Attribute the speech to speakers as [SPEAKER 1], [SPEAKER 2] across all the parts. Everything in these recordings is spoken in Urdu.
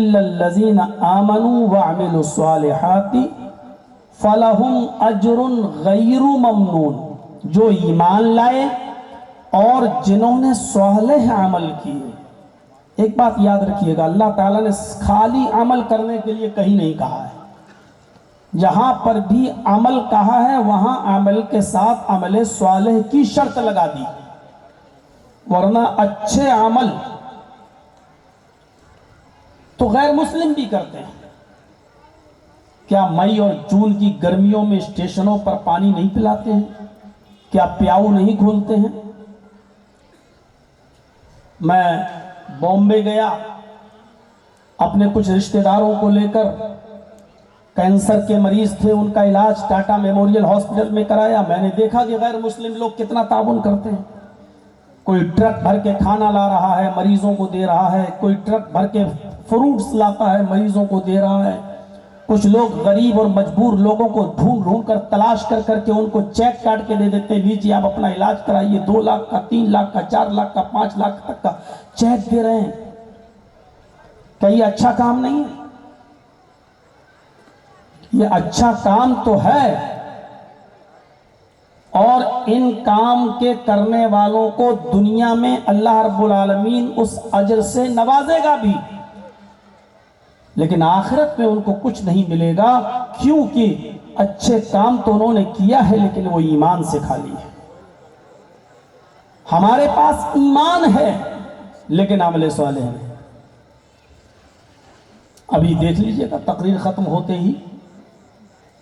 [SPEAKER 1] الذین آمنوا وعملوا الصالحات فلہم اجر غیر ممنون، جو ایمان لائے اور جنہوں نے صالح عمل کیے۔ ایک بات یاد رکھیے گا، اللہ تعالیٰ نے خالی عمل کرنے کے لیے کہیں نہیں کہا ہے، جہاں پر بھی عمل کہا ہے وہاں عمل کے ساتھ عمل صالح کی شرط لگا دی، ورنہ اچھے عمل تو غیر مسلم بھی کرتے ہیں۔ کیا مئی اور جون کی گرمیوں میں اسٹیشنوں پر پانی نہیں پلاتے ہیں؟ کیا پیاؤ نہیں کھولتے ہیں؟ میں بامبے گیا اپنے کچھ رشتہ داروں کو لے کر، کینسر کے مریض تھے، ان کا علاج ٹاٹا میموریل ہاسپٹل میں کرایا۔ میں نے دیکھا کہ غیر مسلم لوگ کتنا تعاون کرتے ہیں۔ کوئی ٹرک بھر کے کھانا لا رہا ہے، مریضوں کو دے رہا ہے، کوئی ٹرک بھر کے فروٹس لاتا ہے، مریضوں کو دے رہا ہے۔ کچھ لوگ غریب اور مجبور لوگوں کو ڈھونڈ ڈھونڈ کر تلاش کر کر کے ان کو چیک کاٹ کے دے دیتے ہیں، لیجیے آپ اپنا علاج کرائیے، 2 لاکھ کا، 3 لاکھ کا، 4 لاکھ کا، 5 لاکھ تک کا چیک دے رہے ہیں۔ کیا یہ اچھا کام نہیں ہے؟ یہ اچھا کام تو ہے، اور ان کام کے کرنے والوں کو دنیا میں اللہ رب العالمین اس اجر سے نوازے گا بھی، لیکن آخرت میں ان کو کچھ نہیں ملے گا، کیونکہ اچھے کام تو انہوں نے کیا ہے لیکن وہ ایمان سے خالی ہے۔ ہمارے پاس ایمان ہے لیکن عمل صالح ہے۔ ابھی دیکھ لیجئے گا تقریر ختم ہوتے ہی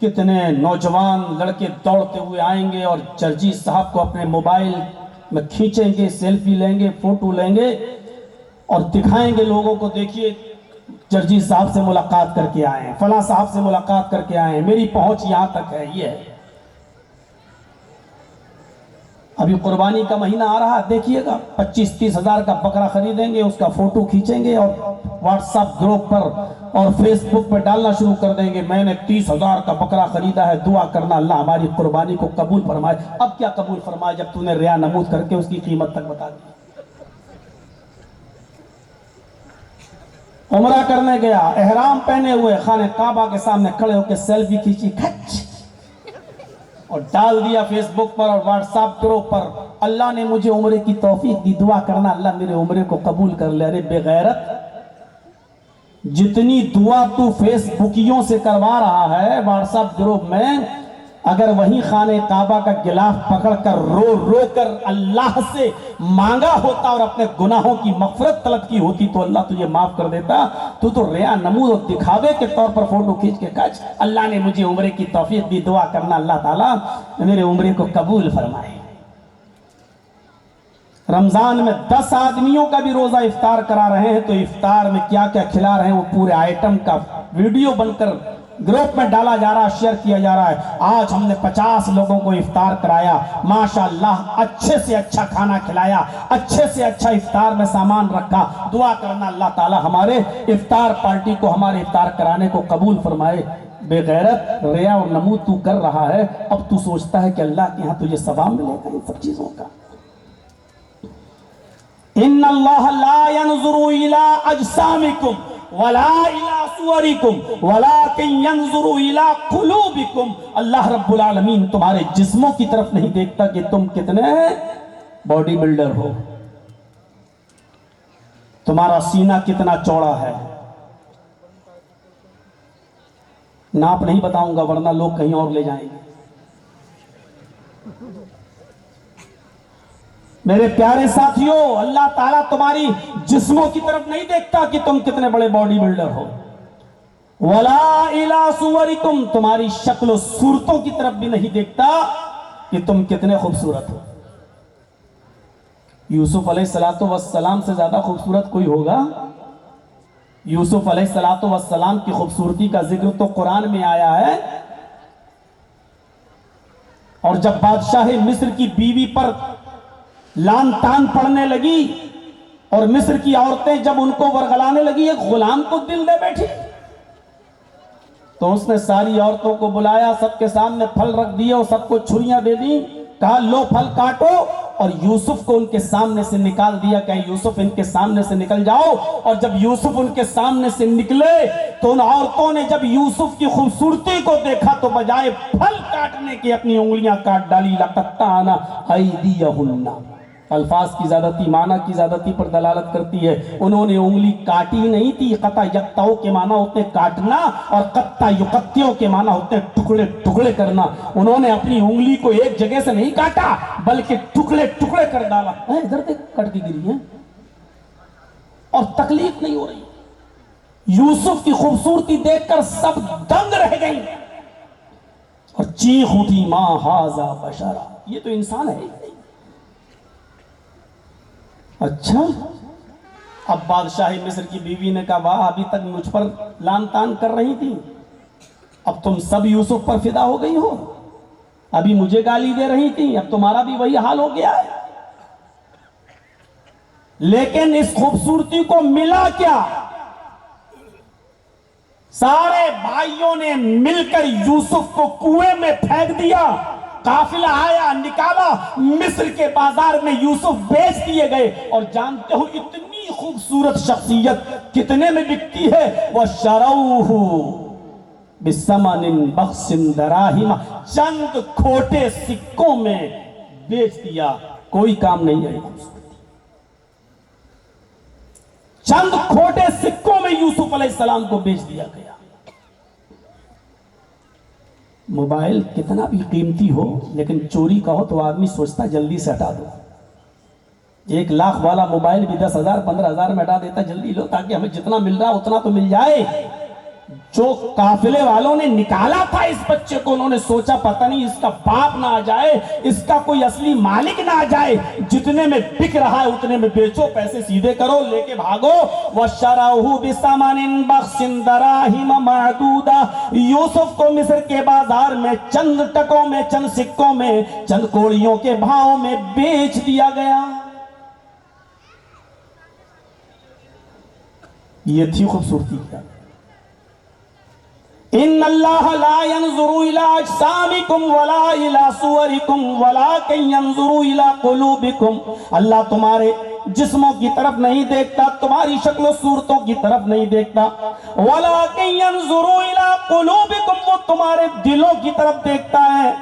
[SPEAKER 1] کتنے نوجوان لڑکے دوڑتے ہوئے آئیں گے اور جرجی صاحب کو اپنے موبائل میں کھینچیں گے، سیلفی لیں گے، فوٹو لیں گے اور دکھائیں گے لوگوں کو، دیکھیے جرجی صاحب سے ملاقات کر کے آئے ہیں، فلاں صاحب سے ملاقات کر کے آئے ہیں، میری پہنچ یہاں تک ہے۔ یہ ہے، ابھی قربانی کا مہینہ آ رہا ہے، دیکھیے گا 25-30 ہزار کا بکرا خریدیں گے، اس کا فوٹو کھینچیں گے اور واٹس ایپ گروپ پر اور فیس بک پہ ڈالنا شروع کر دیں گے، میں نے 30 ہزار کا بکرا خریدا ہے، دعا کرنا اللہ ہماری قربانی کو قبول فرمائے۔ اب کیا قبول فرمائے جب تو نے ریا نمود کر کے اس کی قیمت تک بتا دی۔ عمرہ کرنے گیا، احرام پہنے ہوئے، خانہ کعبہ کے سامنے کھڑے ہو کے سیلفی کھینچی، کھچ اور ڈال دیا فیس بک پر اور واٹس ایپ گروپ پر، اللہ نے مجھے عمرے کی توفیق دی، دعا کرنا اللہ میرے عمرے کو قبول کر لے۔ ارے بے غیرت، جتنی دعا تو فیس بکیوں سے کروا رہا ہے واٹس ایپ گروپ میں، اگر وہی خانہ کعبہ کا غلاف پکڑ کر رو رو کر اللہ سے مانگا ہوتا اور اپنے گناہوں کی مغفرت طلب کی ہوتی تو اللہ تجھے معاف کر دیتا۔ تو ریا نمود اور دکھاوے کے طور پر فوٹو کھینچ کے کچھ اللہ نے مجھے عمرے کی توفیق دی، دعا کرنا اللہ تعالیٰ میرے عمرے کو قبول فرمائے۔ رمضان میں 10 آدمیوں کا بھی روزہ افطار کرا رہے ہیں، تو افطار میں کیا کیا کھلا رہے ہیں وہ پورے آئٹم کا ویڈیو بن کر گروپ میں ڈالا جا رہا ہے، شیئر کیا جا رہا ہے۔ آج ہم نے 50 لوگوں کو افطار کرایا، ماشاءاللہ اچھے سے اچھا کھانا کھلایا، اچھے سے اچھا افطار میں سامان رکھا۔ دعا کرنا اللہ تعالی ہمارے افطار پارٹی کو، ہمارے افطار کرانے کو قبول فرمائے۔ بے غیرت، ریا اور نمود تو کر رہا ہے، اب تو سوچتا ہے کہ اللہ کے ہاں تجھے ثواب ملے گا ان سب چیزوں کا۔ ان اللہ لا ينظر الى اجسامکم ولا الى صورکم ولکن ينظر الى قلوبکم۔ اللہ رب العالمین تمہارے جسموں کی طرف نہیں دیکھتا کہ تم کتنے باڈی بلڈر ہو، تمہارا سینہ کتنا چوڑا ہے۔ ناپ نہیں بتاؤں گا ورنہ لوگ کہیں اور لے جائیں گے۔ میرے پیارے ساتھیوں، اللہ تعالیٰ تمہاری جسموں کی طرف نہیں دیکھتا کہ تم کتنے بڑے باڈی بلڈر ہو، ولا الی صورکم، تمہاری شکل و صورتوں کی طرف بھی نہیں دیکھتا کہ تم کتنے خوبصورت ہو۔ یوسف علیہ السلام سے زیادہ خوبصورت کوئی ہوگا؟ یوسف علیہ السلام کی خوبصورتی کا ذکر تو قرآن میں آیا ہے، اور جب بادشاہ مصر کی بیوی پر لان تان پڑنے لگی اور مصر کی عورتیں جب ان کو ورغلانے لگی، ایک غلام کو دل دے بیٹھی، تو اس نے ساری عورتوں کو بلایا، سب کے سامنے پھل رکھ دیے اور سب کو چھریاں دے دی، کہا لو پھل کاٹو اور یوسف کو ان کے سامنے سے نکال دیا کہ یوسف ان کے سامنے سے نکل جاؤ. اور جب یوسف ان کے سامنے سے نکلے تو ان عورتوں نے جب یوسف کی خوبصورتی کو دیکھا تو بجائے پھل کاٹنے کی اپنی انگلیاں کاٹ ڈالی. لَقَطَّعْنَا أَيْدِيَهُنَّ. الفاظ کی زیادتی معنی کی زیادتی پر دلالت کرتی ہے. انہوں نے انگلی کاٹی نہیں تھی. قطع یقطعو کے معنی ہوتے ہیں کاٹنا اور قطع یقطعو کے معنی ہوتے ہیں ٹکڑے ٹکڑے کرنا. انہوں نے اپنی انگلی کو ایک جگہ سے نہیں کاٹا بلکہ ٹکڑے ٹکڑے کر ڈالا. ادھر دیکھ کٹ کے گری ہے اور تکلیف نہیں ہو رہی. یوسف کی خوبصورتی دیکھ کر سب دنگ رہ گئی اور چیخ اٹھی ما ھذا بشرا, یہ تو انسان ہے. اچھا, اب بادشاہ مصر کی بیوی نے کہا واہ ابھی تک مجھ پر لان تان کر رہی تھی, اب تم سب یوسف پر فدا ہو گئی ہو. ابھی مجھے گالی دے رہی تھی, اب تمہارا بھی وہی حال ہو گیا ہے. لیکن اس خوبصورتی کو ملا کیا؟ سارے بھائیوں نے مل کر یوسف کو کنویں میں پھینک دیا. قافلہ آیا, نکالا, مصر کے بازار میں یوسف بیچ دیے گئے. اور جانتے ہو اتنی خوبصورت شخصیت کتنے میں بکتی ہے؟ وَشَرَوْهُ بِثَمَنٍ بَخْسٍ دَرَاهِمَ, چند کھوٹے سکوں میں بیچ دیا. کوئی کام نہیں ہے. چند کھوٹے سکوں میں یوسف علیہ السلام کو بیچ دیا گیا. موبائل کتنا بھی قیمتی ہو لیکن چوری کا ہو تو آدمی سوچتا جلدی سے ہٹا دو. 1 لاکھ والا موبائل بھی 10,000 15,000 میں ہٹا دیتا جلدی لو تاکہ ہمیں جتنا مل رہا اتنا تو مل جائے. جو قافلے والوں نے نکالا تھا اس بچے کو, انہوں نے سوچا پتہ نہیں اس کا باپ نہ آ جائے, اس کا کوئی اصلی مالک نہ آ جائے, جتنے میں بک رہا ہے اتنے میں بیچو, پیسے سیدھے کرو, لے کے بھاگو. وَشَرَوْهُ بِثَمَنٍ بَخْسٍ دَرَاهِمَ مَعْدُودَةٍ, یوسف کو مصر کے بازار میں چند ٹکوں میں, چند سکوں میں, چند کوڑیوں کے بھاؤں میں بیچ دیا گیا. یہ تھی خوبصورتی کیا. ان اللہ لا ينظر الى اجسامکم ولا الى صورکم ولکن ينظر الى قلوبکم, اللہ تمہارے جسموں کی طرف نہیں دیکھتا, تمہاری شکل و صورتوں کی طرف نہیں دیکھتا. ولکن ينظر الى قلوبکم, وہ تمہارے دلوں کی طرف دیکھتا ہے.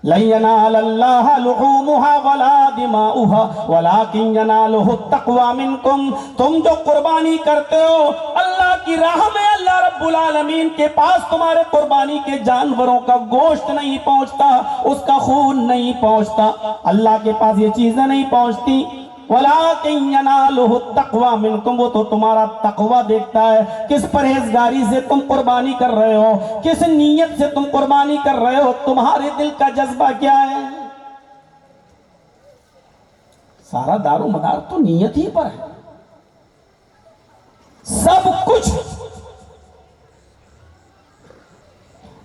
[SPEAKER 1] لن ينال اللہ لحومها ولا دماؤها ولكن يناله التقوى منکم, تم جو قربانی کرتے ہو اللہ کی راہ میں, اللہ رب العالمین کے پاس تمہارے قربانی کے جانوروں کا گوشت نہیں پہنچتا, اس کا خون نہیں پہنچتا, اللہ کے پاس یہ چیزیں نہیں پہنچتی. وَلَٰكِن يَنَالُهُ التَّقْوَى مِنْكُمْ, وہ تو تمہارا تقوی دیکھتا ہے. کس پرہیزگاری سے تم قربانی کر رہے ہو, کس نیت سے تم قربانی کر رہے ہو, تمہارے دل کا جذبہ کیا ہے. سارا دار و مدار تو نیت ہی پر ہے. سب کچھ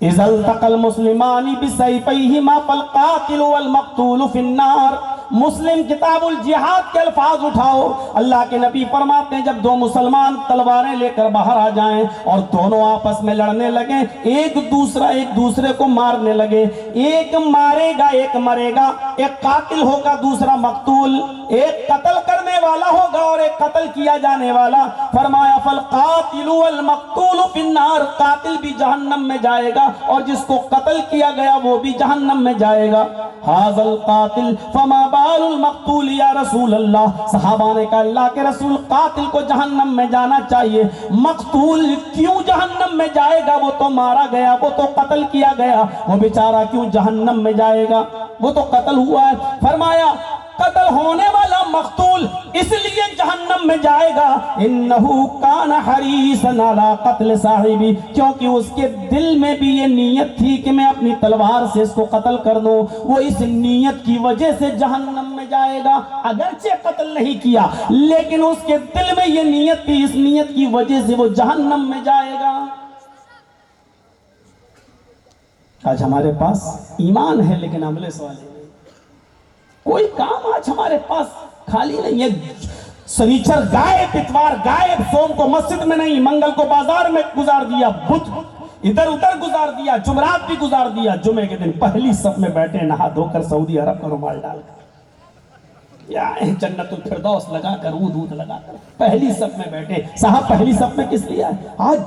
[SPEAKER 1] اِذَا الْتَقَى الْمُسْلِمَانِ بِسَيْفَيْهِمَا فَالْقَاتِلُ وَالْمَقْتُولُ فِي النَّارِ. مسلم کتاب الجہاد کے الفاظ اٹھاؤ. اللہ کے نبی فرماتے ہیں جب دو مسلمان تلواریں لے کر باہر آ جائیں اور دونوں آپس میں لڑنے لگیں, ایک دوسرے کو مارنے لگے, ایک مارے گا ایک مرے گا, ایک قاتل ہوگا دوسرا مقتول, ایک قتل کرنے والا ہوگا اور ایک قتل کیا جانے والا. فرمایا فالقاتل والمقتول فی النار, قاتل بھی جہنم میں جائے گا اور جس کو قتل کیا گیا وہ بھی جہنم میں جائے گا. ھذا القاتل فما بال المقتول یا رسول اللہ, صحابہ نے کہا اللہ کے رسول قاتل کو جہنم میں جانا چاہیے, مقتول کیوں جہنم میں جائے گا, وہ تو مارا گیا, وہ تو قتل کیا گیا, وہ بیچارہ کیوں جہنم میں جائے گا, وہ تو قتل ہوا ہے. فرمایا قتل ہونے والا مقتول اس لیے جہنم میں جائے گا انہو کان حریصا علی قتل صاحبی, کیونکہ اس کے دل میں بھی یہ نیت تھی کہ میں اپنی تلوار سے اس کو قتل کر دوں, وہ اس نیت کی وجہ سے جہنم میں جائے گا. اگرچہ قتل نہیں کیا لیکن اس کے دل میں یہ نیت تھی, اس نیت کی وجہ سے وہ جہنم میں جائے گا. آج ہمارے پاس ایمان ہے لیکن عمل صالح, کوئی کام آج ہمارے پاس خالی نہیں ہے. سنیچر غائب, اتوار غائب, سوم کو مسجد میں نہیں, منگل کو بازار میں گزار دیا, بدھ ادھر ادھر گزار دیا, جمعرات بھی گزار دیا, جمعے کے دن پہلی صف میں بیٹھے نہا دھو کر سعودی عرب کا رومال ڈال کر. یا جنت الفردوس لگا کر دودھ لگا کر پہلی صف میں بیٹھے. صاحب پہلی صف میں کس لیے آئے آج؟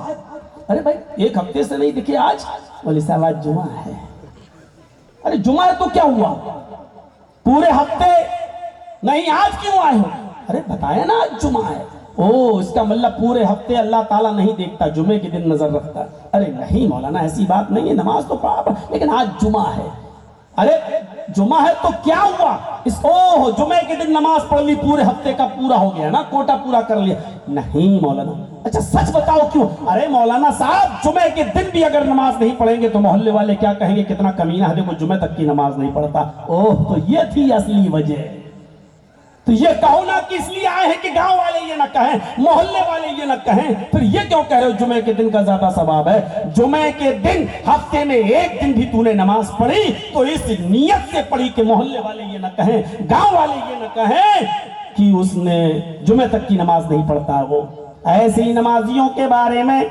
[SPEAKER 1] ارے بھائی 1 ہفتے سے نہیں دکھے آج. بولے صاحب آج جمعہ ہے. ارے جمعہ ہے تو کیا ہوا؟ پورے ہفتے نہیں آج کیوں آئے ہو؟ ارے بتایا نا آج جمعہ ہے. اس کا مطلب پورے ہفتے اللہ تعالیٰ نہیں دیکھتا، جمعے کے دن نظر رکھتا. ارے نہیں مولانا ایسی بات نہیں ہے، نماز تو پڑھا لیکن آج جمعہ ہے. ارے جمعہ ہے تو کیا ہوا؟ جمعے کے دن نماز پڑھ لی، پورے ہفتے کا پورا ہو گیا نا، کوٹا پورا کر لیا. نہیں مولانا. اچھا سچ بتاؤ کیوں؟ ارے مولانا صاحب جمعے کے دن بھی اگر نماز نہیں پڑھیں گے تو محلے والے کیا کہیں گے؟ کتنا کمینہ ہے، دیکھو جمعے تک کی نماز نہیں پڑھتا. تو یہ تھی اصلی وجہ. تو یہ کہو نا کہ اس لیے آئے ہیں کہ گاؤں والے یہ نہ کہیں، محلے والے یہ نہ کہیں. پھر یہ کیوں کہہ رہے ہو جمعے کے دن کا زیادہ ثواب ہے؟ جمعے کے دن ہفتے میں 1 دن بھی تو نے نماز پڑھی تو اس نیت سے پڑھی کہ محلے والے یہ نہ کہیں، گاؤں والے یہ نہ کہیں کہ اس نے جمعے تک کی نماز نہیں پڑھتا. وہ ایسے ہی نمازیوں کے بارے میں،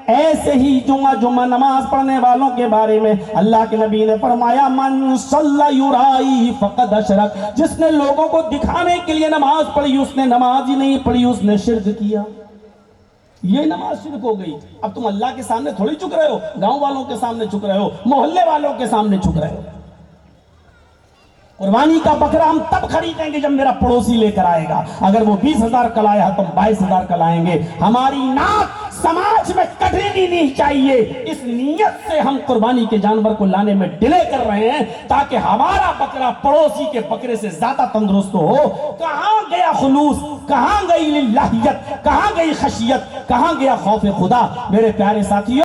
[SPEAKER 1] ایسے ہی جمعہ نماز پڑھنے والوں کے بارے میں اللہ کے نبی نے فرمایا من صلی یرائی فقد اشرک. جس نے لوگوں کو دکھانے کے لیے نماز پڑھی اس نے نماز ہی نہیں پڑھی، اس نے شرک کیا. یہ نماز شرک ہو گئی. اب تم اللہ کے سامنے تھوڑی جھک رہے ہو، گاؤں والوں کے سامنے جھک رہے ہو، محلے والوں کے سامنے جھک رہے ہو. قربانی کا بکرا ہم تب خریدیں گے جب میرا پڑوسی لے کر آئے گا. اگر وہ 20,000 کا لایا تو ہم 22,000 کا لائیں گے. ہماری ناک سماج میں کٹنی نہیں چاہیے. اس نیت سے ہم قربانی کے جانور کو لانے میں ڈیلے کر رہے ہیں تاکہ ہمارا بکرا پڑوسی کے بکرے سے زیادہ تندرست ہو. کہاں گیا خلوص؟ کہاں گئی للہیت؟ کہاں گئی خشیت؟ کہاں گیا خوف خدا؟ میرے پیارے ساتھیوں